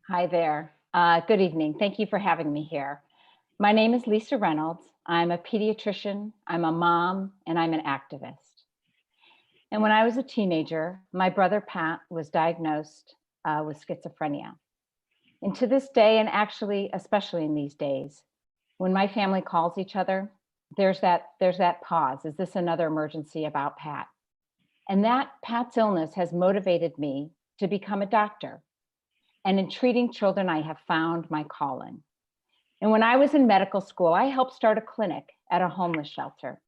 Hi there. Good evening. Thank you for having me here. My name is Lisa Reynolds. I'm a pediatrician, I'm a mom, and I'm an activist. And when I was a teenager, my brother Pat was diagnosed with schizophrenia. And to this day, and actually, especially in these days, when my family calls each other, there's that pause. Is this another emergency about Pat? And that Pat's illness has motivated me to become a doctor. And in treating children, I have found my calling. And when I was in medical school, I helped start a clinic at a homeless shelter.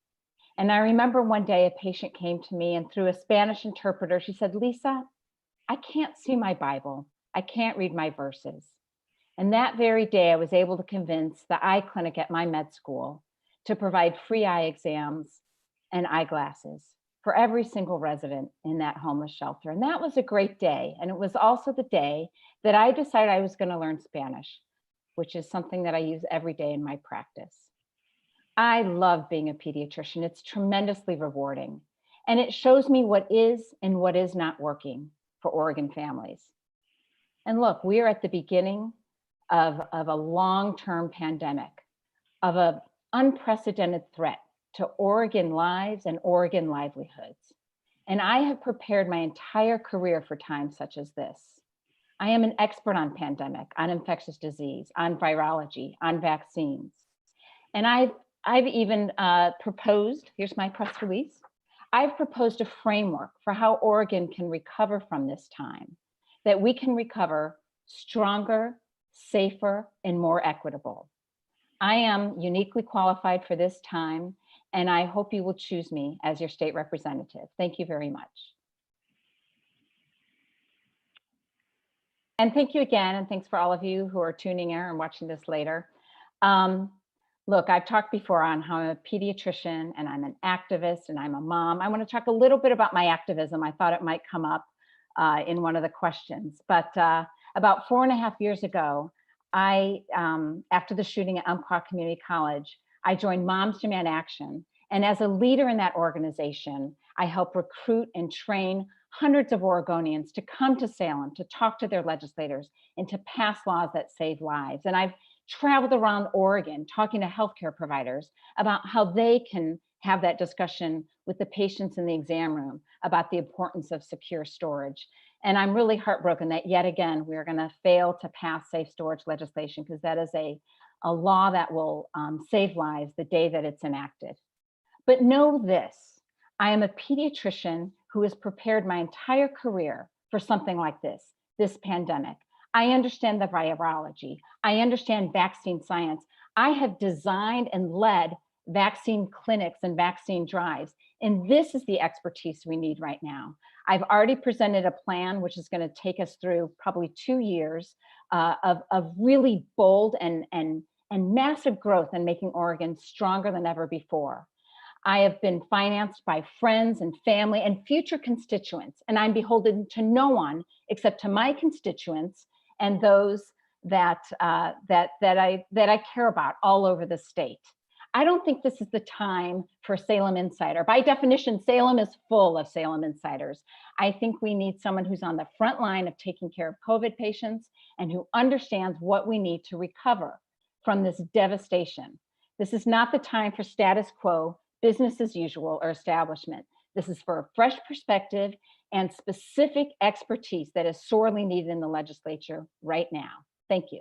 And I remember one day a patient came to me, and through a Spanish interpreter, she said, "Lisa, I can't see my Bible. I can't read my verses." And that very day, I was able to convince the eye clinic at my med school to provide free eye exams and eyeglasses for every single resident in that homeless shelter. And that was a great day. And it was also the day that I decided I was going to learn Spanish, which is something that I use every day in my practice. I love being a pediatrician. It's tremendously rewarding. And it shows me what is and what is not working for Oregon families. And look, we are at the beginning of a long-term pandemic, of an unprecedented threat to Oregon lives and Oregon livelihoods. And I have prepared my entire career for times such as this. I am an expert on pandemic, on infectious disease, on virology, on vaccines. And I've even proposed, here's my press release, I've proposed a framework for how Oregon can recover from this time, that we can recover stronger, safer, and more equitable. I am uniquely qualified for this time, and I hope you will choose me as your state representative. Thank you very much. And thank you again, and thanks for all of you who are tuning in and watching this later. Look, I've talked before on how I'm a pediatrician and I'm an activist and I'm a mom. I want to talk a little bit about my activism. I thought it might come up in one of the questions, but about 4.5 years ago, after the shooting at Umpqua Community College, I joined Moms Demand Action. And as a leader in that organization, I help recruit and train hundreds of Oregonians to come to Salem, to talk to their legislators, and to pass laws that save lives. And I've traveled around Oregon talking to healthcare providers about how they can have that discussion with the patients in the exam room about the importance of secure storage. And I'm really heartbroken that yet again, we're going to fail to pass safe storage legislation, because that is a law that will save lives the day that it's enacted. But know this, I am a pediatrician who has prepared my entire career for something like this pandemic. I understand the virology. I understand vaccine science. I have designed and led vaccine clinics and vaccine drives. And this is the expertise we need right now. I've already presented a plan which is going to take us through probably 2 years of really bold and massive growth in making Oregon stronger than ever before. I have been financed by friends and family and future constituents, and I'm beholden to no one except to my constituents and those that I care about all over the state. I don't think this is the time for Salem Insider. By definition, Salem is full of Salem Insiders. I think we need someone who's on the front line of taking care of COVID patients and who understands what we need to recover from this devastation. This is not the time for status quo, business as usual, or establishment. This is for a fresh perspective and specific expertise that is sorely needed in the legislature right now. Thank you.